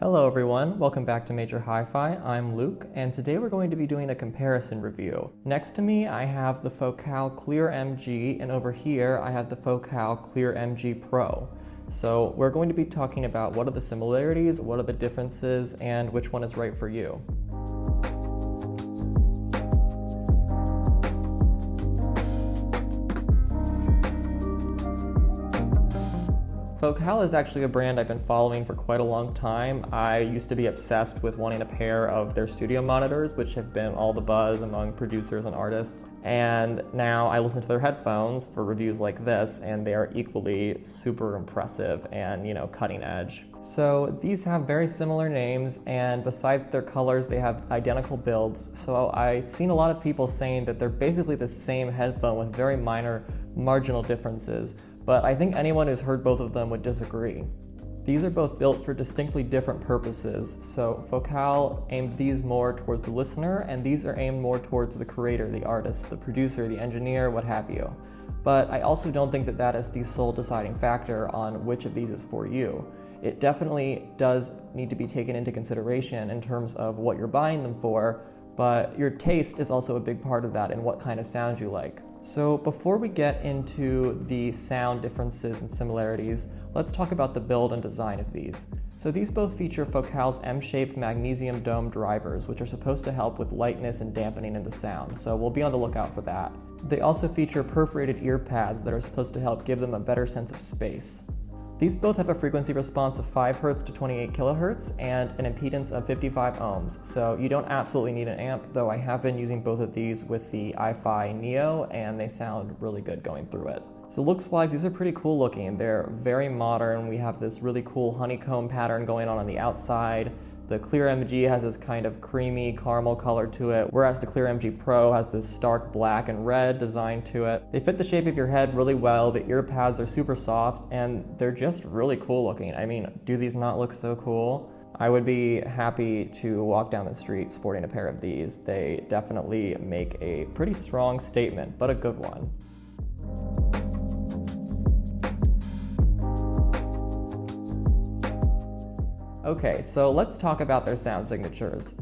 Hello everyone, welcome back to Major Hi-Fi. I'm Luke, and today we're going to be doing a comparison review. Next to me I have the Focal Clear MG, and over here I have the Focal Clear MG Pro. So we're going to be talking about what are the similarities, what are the differences, and which one is right for you. Focal is actually a brand I've been following for quite a long time. I used to be obsessed with wanting a pair of their studio monitors, which have been all the buzz among producers and artists. And now I listen to their headphones for reviews like this, and they are equally super impressive and, cutting edge. So these have very similar names, and besides their colors, they have identical builds. So I've seen a lot of people saying that they're basically the same headphone with very minor marginal differences. But I think anyone who's heard both of them would disagree. These are both built for distinctly different purposes. So Focal aimed these more towards the listener, and these are aimed more towards the creator, the artist, the producer, the engineer, what have you. But I also don't think that that is the sole deciding factor on which of these is for you. It definitely does need to be taken into consideration in terms of what you're buying them for, but your taste is also a big part of that and what kind of sound you like. So before we get into the sound differences and similarities, let's talk about the build and design of these. So these both feature Focal's M-shaped magnesium dome drivers, which are supposed to help with lightness and dampening in the sound, so we'll be on the lookout for that. They also feature perforated ear pads that are supposed to help give them a better sense of space. These both have a frequency response of 5 Hz to 28 kHz and an impedance of 55 ohms, so you don't absolutely need an amp, though I have been using both of these with the iFi Neo, and they sound really good going through it. So looks-wise, these are pretty cool looking. They're very modern. We have this really cool honeycomb pattern going on the outside. The Clear MG has this kind of creamy caramel color to it, whereas the Clear MG Pro has this stark black and red design to it. They fit the shape of your head really well, the ear pads are super soft, and they're just really cool looking. I mean, do these not look so cool? I would be happy to walk down the street sporting a pair of these. They definitely make a pretty strong statement, but a good one. Okay, so let's talk about their sound signatures.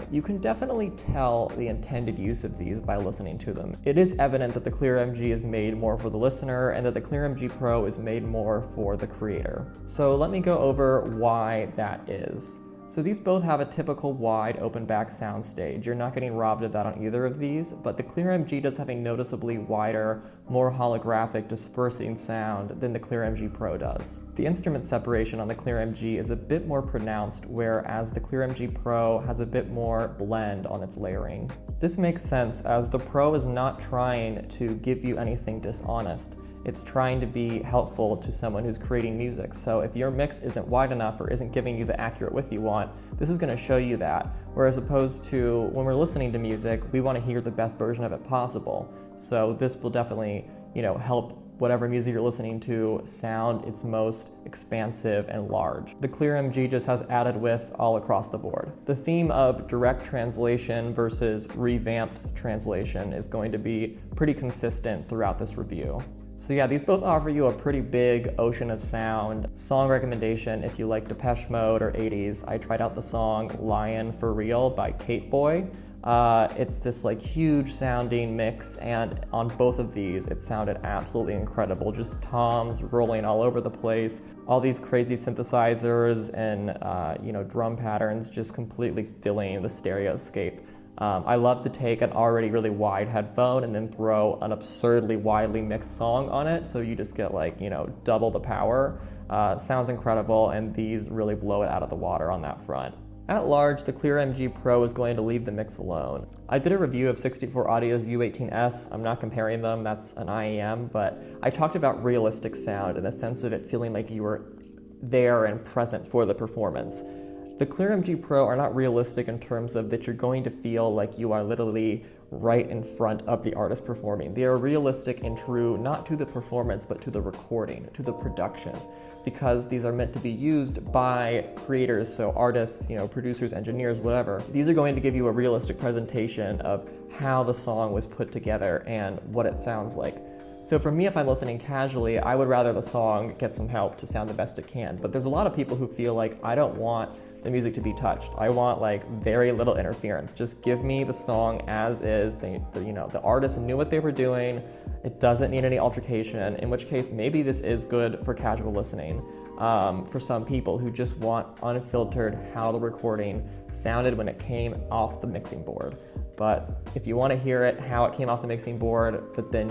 You can definitely tell the intended use of these by listening to them. It is evident that the Clear MG is made more for the listener and that the Clear MG Pro is made more for the creator. So let me go over why that is. So these both have a typical wide open back sound stage. You're not getting robbed of that on either of these, but the Clear MG does have a noticeably wider, more holographic dispersing sound than the Clear MG Pro does. The instrument separation on the Clear MG is a bit more pronounced, whereas the Clear MG Pro has a bit more blend on its layering. This makes sense as the Pro is not trying to give you anything dishonest. It's trying to be helpful to someone who's creating music. So if your mix isn't wide enough or isn't giving you the accurate width you want, this is going to show you that. Whereas opposed to when we're listening to music, we want to hear the best version of it possible. So this will definitely, help whatever music you're listening to sound its most expansive and large. The Clear MG just has added width all across the board. The theme of direct translation versus revamped translation is going to be pretty consistent throughout this review. So yeah, these both offer you a pretty big ocean of sound. Song recommendation, if you like Depeche Mode or 80s, I tried out the song Lion for Real by Kate Boy. It's this huge sounding mix, and on both of these it sounded absolutely incredible. Just toms rolling all over the place, all these crazy synthesizers and drum patterns just completely filling the stereoscape. I love to take an already really wide headphone and then throw an absurdly widely mixed song on it, so you just get double the power. Sounds incredible, and these really blow it out of the water on that front. At large, the Clear MG Pro is going to leave the mix alone. I did a review of 64 Audio's U18S. I'm not comparing them, that's an IEM, but I talked about realistic sound in the sense of it feeling like you were there and present for the performance. The Clear MG Pro are not realistic in terms of that you're going to feel like you are literally right in front of the artist performing. They are realistic and true not to the performance but to the recording, to the production, because these are meant to be used by creators, so artists, producers, engineers, whatever. These are going to give you a realistic presentation of how the song was put together and what it sounds like. So for me, if I'm listening casually, I would rather the song get some help to sound the best it can. But there's a lot of people who feel like, I don't want the music to be touched. I want like very little interference. Just give me the song as is. The artist knew what they were doing. It doesn't need any altercation, in which case maybe this is good for casual listening. For some people who just want unfiltered how the recording sounded when it came off the mixing board. But if you want to hear it, how it came off the mixing board, but then,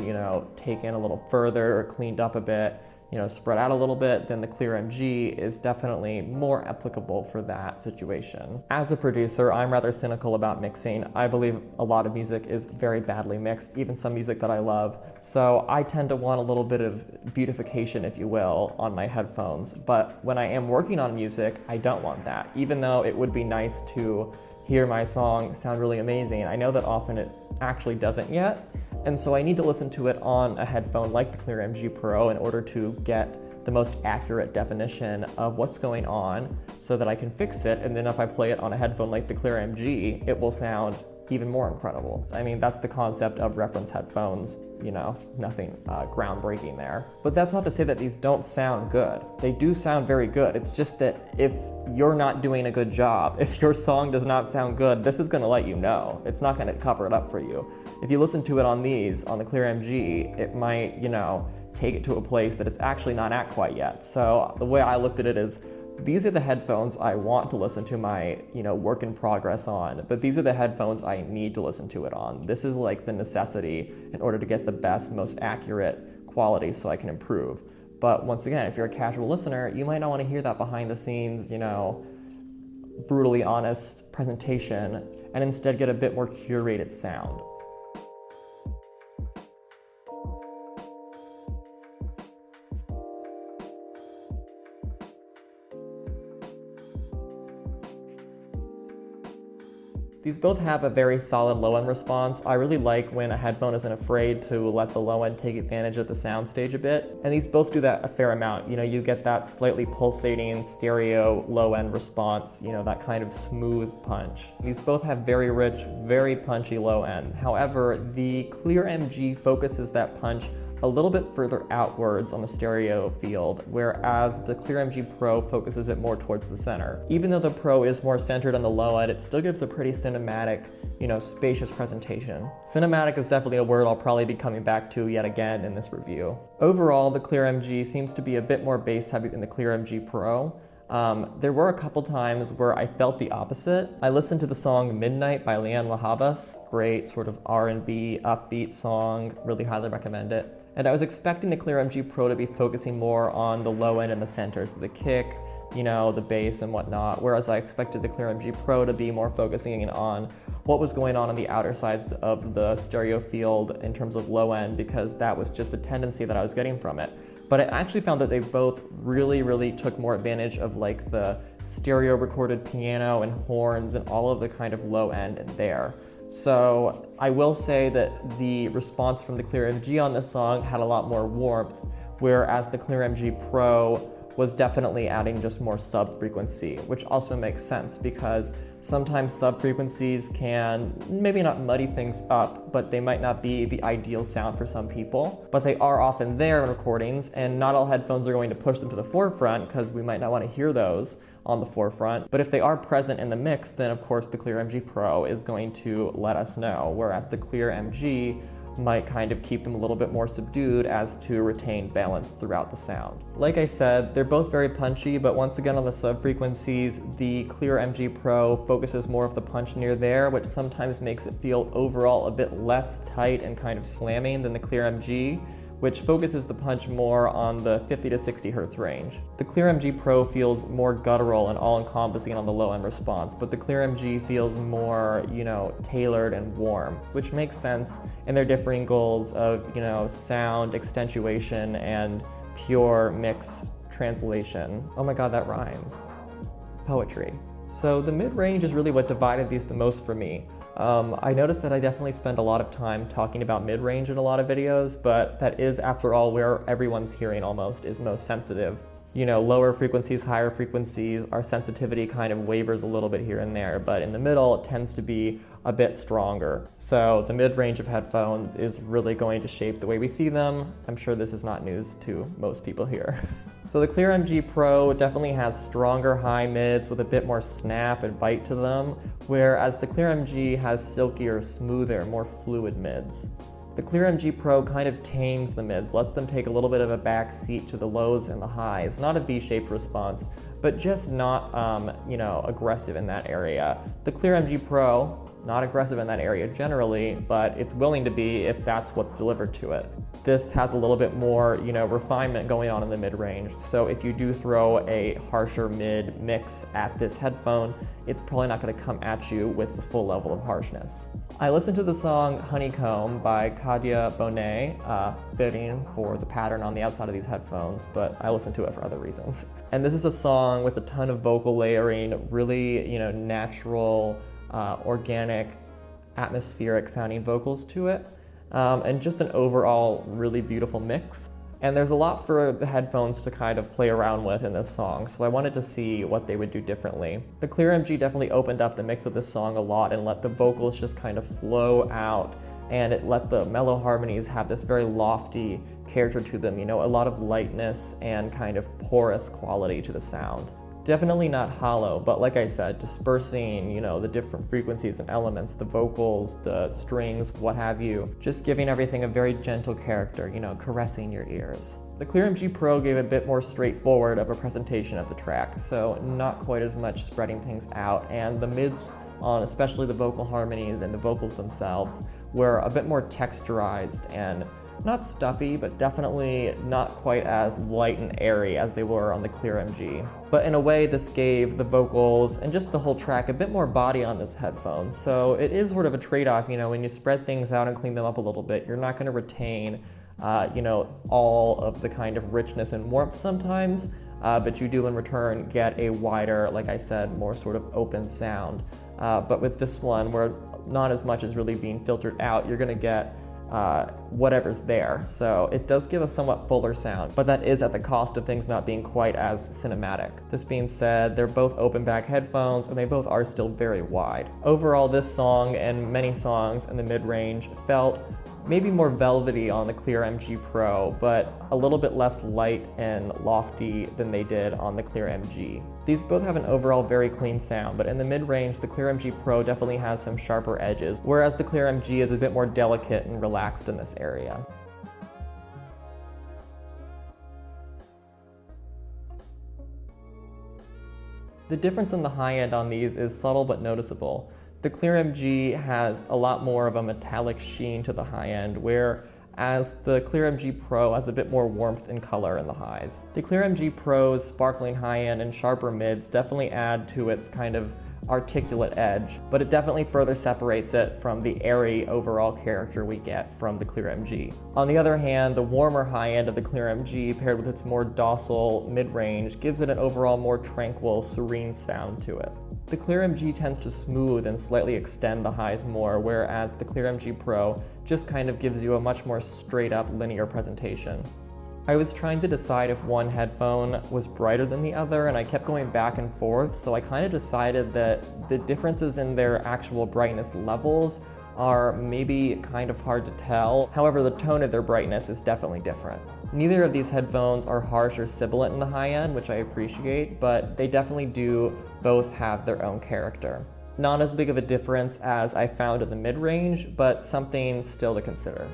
taken a little further or cleaned up a bit, spread out a little bit, then the Clear MG is definitely more applicable for that situation. As a producer, I'm rather cynical about mixing. I believe a lot of music is very badly mixed, even some music that I love. So I tend to want a little bit of beautification, if you will, on my headphones. But when I am working on music, I don't want that. Even though it would be nice to hear my song sound really amazing, I know that often it actually doesn't yet. And so I need to listen to it on a headphone like the Clear MG Pro in order to get the most accurate definition of what's going on so that I can fix it. And then if I play it on a headphone like the Clear MG, it will sound even more incredible. I mean, that's the concept of reference headphones, nothing groundbreaking there. But that's not to say that these don't sound good. They do sound very good. It's just that if you're not doing a good job, if your song does not sound good, this is gonna let you know. It's not gonna cover it up for you. If you listen to it on the Clear MG, it might, take it to a place that it's actually not at quite yet. So the way I looked at it is, these are the headphones I want to listen to my, work in progress on, but these are the headphones I need to listen to it on. This is like the necessity in order to get the best, most accurate quality so I can improve. But once again, if you're a casual listener, you might not want to hear that behind the scenes, brutally honest presentation, and instead get a bit more curated sound. These both have a very solid low-end response. I really like when a headphone isn't afraid to let the low-end take advantage of the soundstage a bit. And these both do that a fair amount. You get that slightly pulsating stereo low-end response, that kind of smooth punch. These both have very rich, very punchy low-end. However, the Clear MG focuses that punch a little bit further outwards on the stereo field, whereas the Clear MG Pro focuses it more towards the center. Even though the Pro is more centered on the low end, it still gives a pretty cinematic, spacious presentation. Cinematic is definitely a word I'll probably be coming back to yet again in this review. Overall, the Clear MG seems to be a bit more bass heavy than the Clear MG Pro. There were a couple times where I felt the opposite. I listened to the song Midnight by Leanne LaHabas, great sort of R&B upbeat song, really highly recommend it. And I was expecting the Clear MG Pro to be focusing more on the low end and the center, so the kick, the bass and whatnot, whereas I expected the Clear MG Pro to be more focusing on what was going on the outer sides of the stereo field in terms of low end, because that was just the tendency that I was getting from it. But I actually found that they both really, really took more advantage of like the stereo recorded piano and horns and all of the kind of low end in there. So I will say that the response from the Clear MG on this song had a lot more warmth, whereas the Clear MG Pro was definitely adding just more sub-frequency, which also makes sense because sometimes sub-frequencies can maybe not muddy things up, but they might not be the ideal sound for some people. But they are often there in recordings, and not all headphones are going to push them to the forefront because we might not want to hear those on the forefront. But if they are present in the mix, then of course the Clear MG Pro is going to let us know, whereas the Clear MG might kind of keep them a little bit more subdued as to retain balance throughout the sound. Like I said, they're both very punchy, but once again on the sub-frequencies, the Clear MG Pro focuses more of the punch near there, which sometimes makes it feel overall a bit less tight and kind of slamming than the Clear MG, which focuses the punch more on the 50 to 60 hertz range. The Clear MG Pro feels more guttural and all-encompassing on the low-end response, but the Clear MG feels more, tailored and warm, which makes sense in their differing goals of, sound, accentuation, and pure mix translation. Oh my god, that rhymes. Poetry. So the mid-range is really what divided these the most for me. I noticed that I definitely spend a lot of time talking about mid-range in a lot of videos, but that is, after all, where everyone's hearing almost is most sensitive. lower frequencies, higher frequencies, our sensitivity kind of wavers a little bit here and there, but in the middle it tends to be a bit stronger. So the mid-range of headphones is really going to shape the way we see them. I'm sure this is not news to most people here. So the Clear MG Pro definitely has stronger high mids with a bit more snap and bite to them, whereas the Clear MG has silkier, smoother, more fluid mids. The Clear MG Pro kind of tames the mids, lets them take a little bit of a back seat to the lows and the highs. Not a V-shaped response, but just not, aggressive in that area. The Clear MG Pro, not aggressive in that area generally, but it's willing to be if that's what's delivered to it. This has a little bit more, refinement going on in the mid-range. So if you do throw a harsher mid mix at this headphone, it's probably not going to come at you with the full level of harshness. I listened to the song Honeycomb by Kadia Bonet, fitting for the pattern on the outside of these headphones, but I listened to it for other reasons. And this is a song with a ton of vocal layering, really, natural, organic, atmospheric sounding vocals to it, and just an overall really beautiful mix. And there's a lot for the headphones to kind of play around with in this song, so I wanted to see what they would do differently. The Clear MG definitely opened up the mix of this song a lot and let the vocals just kind of flow out, and it let the mellow harmonies have this very lofty character to them, a lot of lightness and kind of porous quality to the sound. Definitely not hollow, but like I said, dispersing, the different frequencies and elements, the vocals, the strings, what have you, just giving everything a very gentle character, caressing your ears. The Clear MG Pro gave a bit more straightforward of a presentation of the track, so not quite as much spreading things out, and the mids on especially the vocal harmonies and the vocals themselves were a bit more texturized and not stuffy, but definitely not quite as light and airy as they were on the Clear MG. But in a way, this gave the vocals and just the whole track a bit more body on this headphone. So it is sort of a trade-off, when you spread things out and clean them up a little bit, you're not going to retain, all of the kind of richness and warmth sometimes, but you do in return get a wider, like I said, more sort of open sound. But with this one, where not as much is really being filtered out, you're going to get whatever's there. So it does give a somewhat fuller sound, but that is at the cost of things not being quite as cinematic. This being said, they're both open back headphones and they both are still very wide. Overall, this song and many songs in the mid-range felt maybe more velvety on the Clear MG Pro, but a little bit less light and lofty than they did on the Clear MG. These both have an overall very clean sound, but in the mid-range, the Clear MG Pro definitely has some sharper edges, whereas the Clear MG is a bit more delicate and relaxed in this area. The difference in the high end on these is subtle but noticeable. The Clear MG has a lot more of a metallic sheen to the high end, whereas the Clear MG Pro has a bit more warmth and color in the highs. The Clear MG Pro's sparkling high end and sharper mids definitely add to its kind of articulate edge, but it definitely further separates it from the airy overall character we get from the Clear MG. On the other hand, the warmer high end of the Clear MG paired with its more docile mid-range gives it an overall more tranquil, serene sound to it. The Clear MG tends to smooth and slightly extend the highs more, whereas the Clear MG Pro just kind of gives you a much more straight up linear presentation. I was trying to decide if one headphone was brighter than the other, and I kept going back and forth, so I kind of decided that the differences in their actual brightness levels are maybe kind of hard to tell. However, the tone of their brightness is definitely different. Neither of these headphones are harsh or sibilant in the high end, which I appreciate, but they definitely do both have their own character. Not as big of a difference as I found in the mid-range, but something still to consider.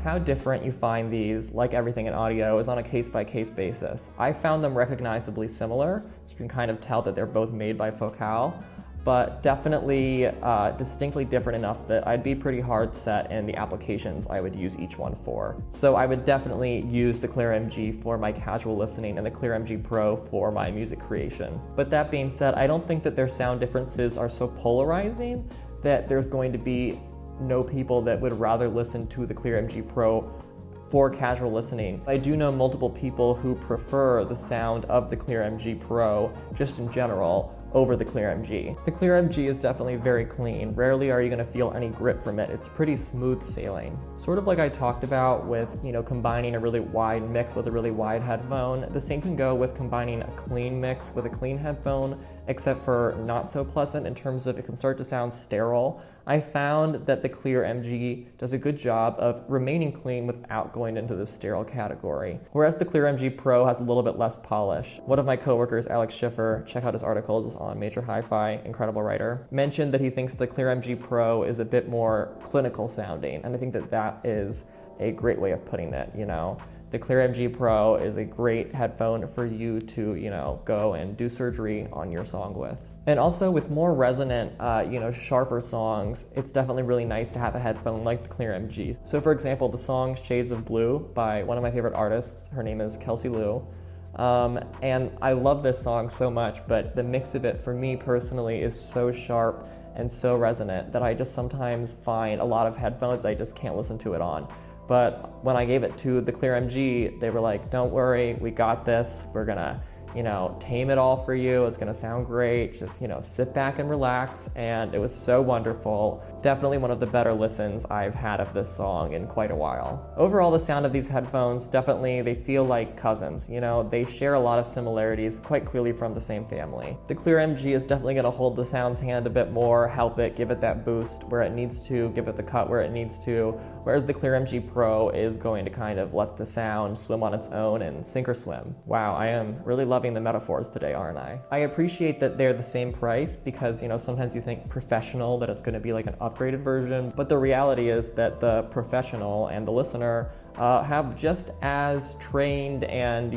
How different you find these, like everything in audio, is on a case-by-case basis. I found them recognizably similar. You can kind of tell that they're both made by Focal, but definitely distinctly different enough that I'd be pretty hard set in the applications I would use each one for. So I would definitely use the Clear MG for my casual listening and the Clear MG Pro for my music creation. But that being said, I don't think that their sound differences are so polarizing that there's going to be no people that would rather listen to the Clear MG Pro for casual listening. I do know multiple people who prefer the sound of the Clear MG Pro just in general over the Clear MG. The Clear MG is definitely very clean. Rarely are you going to feel any grip from it. It's pretty smooth sailing. Sort of like I talked about with, combining a really wide mix with a really wide headphone, the same can go with combining a clean mix with a clean headphone, except for not so pleasant in terms of it can start to sound sterile. I found that the Clear MG does a good job of remaining clean without going into the sterile category, whereas the Clear MG Pro has a little bit less polish. One of my coworkers, Alex Schiffer, check out his articles on Major Hi-Fi, incredible writer, mentioned that he thinks the Clear MG Pro is a bit more clinical sounding, and I think that that is a great way of putting it, The Clear MG Pro is a great headphone for you to, go and do surgery on your song with. And also with more resonant, sharper songs, it's definitely really nice to have a headphone like the Clear MG. So for example, the song Shades of Blue by one of my favorite artists, her name is Kelsey Liu. And I love this song so much, but the mix of it for me personally is so sharp and so resonant that I just sometimes find a lot of headphones I just can't listen to it on. But when I gave it to the Clear MG, they were like, don't worry, we got this. We're gonna, tame it all for you. It's gonna sound great. Just, sit back and relax. And it was so wonderful. Definitely one of the better listens I've had of this song in quite a while. Overall, the sound of these headphones, definitely, they feel like cousins. They share a lot of similarities, quite clearly from the same family. The Clear MG is definitely gonna hold the sound's hand a bit more, help it, give it that boost where it needs to, give it the cut where it needs to, whereas the Clear MG Pro is going to kind of let the sound swim on its own and sink or swim. Wow, I am really loving the metaphors today, aren't I? I appreciate that they're the same price because, sometimes you think professional, that it's gonna be like an upgraded version, but the reality is that the professional and the listener have just as trained and,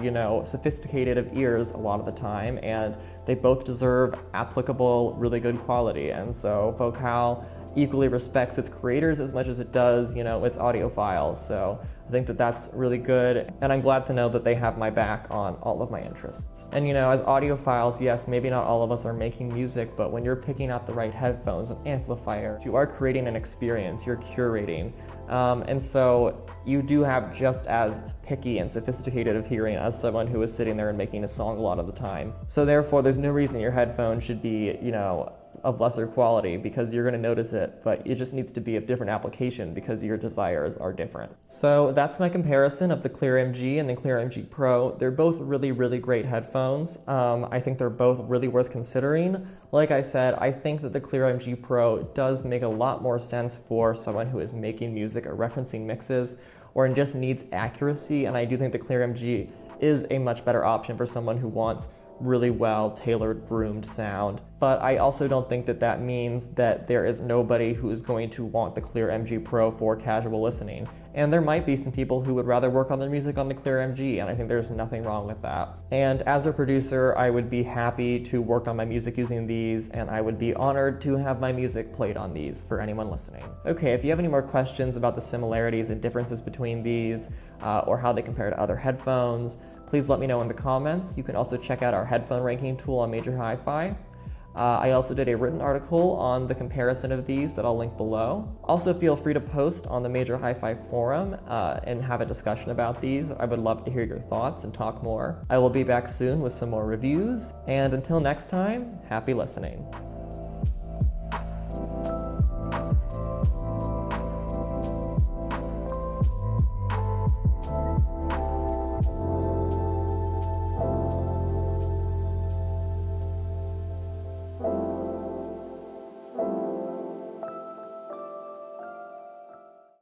sophisticated of ears a lot of the time, and they both deserve applicable, really good quality. And so Focal equally respects its creators as much as it does, its audiophiles. So I think that that's really good, and I'm glad to know that they have my back on all of my interests. And as audiophiles, yes, maybe not all of us are making music, but when you're picking out the right headphones and amplifier, you are creating an experience, you're curating. And so you do have just as picky and sophisticated of hearing as someone who is sitting there and making a song a lot of the time. So therefore, there's no reason your headphone should be, of lesser quality because you're going to notice it, but it just needs to be a different application because your desires are different. So that's my comparison of the Clear MG and the Clear MG Pro. They're both really, really great headphones. I think they're both really worth considering. Like I said, I think that the Clear MG Pro does make a lot more sense for someone who is making music or referencing mixes or just needs accuracy, and I do think the Clear MG is a much better option for someone who wants really well tailored, groomed sound. But I also don't think that that means that there is nobody who is going to want the Clear MG Pro for casual listening. And there might be some people who would rather work on their music on the Clear MG, and I think there's nothing wrong with that. And as a producer, I would be happy to work on my music using these, and I would be honored to have my music played on these for anyone listening. Okay, if you have any more questions about the similarities and differences between these, or how they compare to other headphones, please let me know in the comments. You can also check out our headphone ranking tool on Major Hi-Fi. I also did a written article on the comparison of these that I'll link below. Also feel free to post on the Major Hi-Fi forum and have a discussion about these. I would love to hear your thoughts and talk more. I will be back soon with some more reviews, and until next time, happy listening.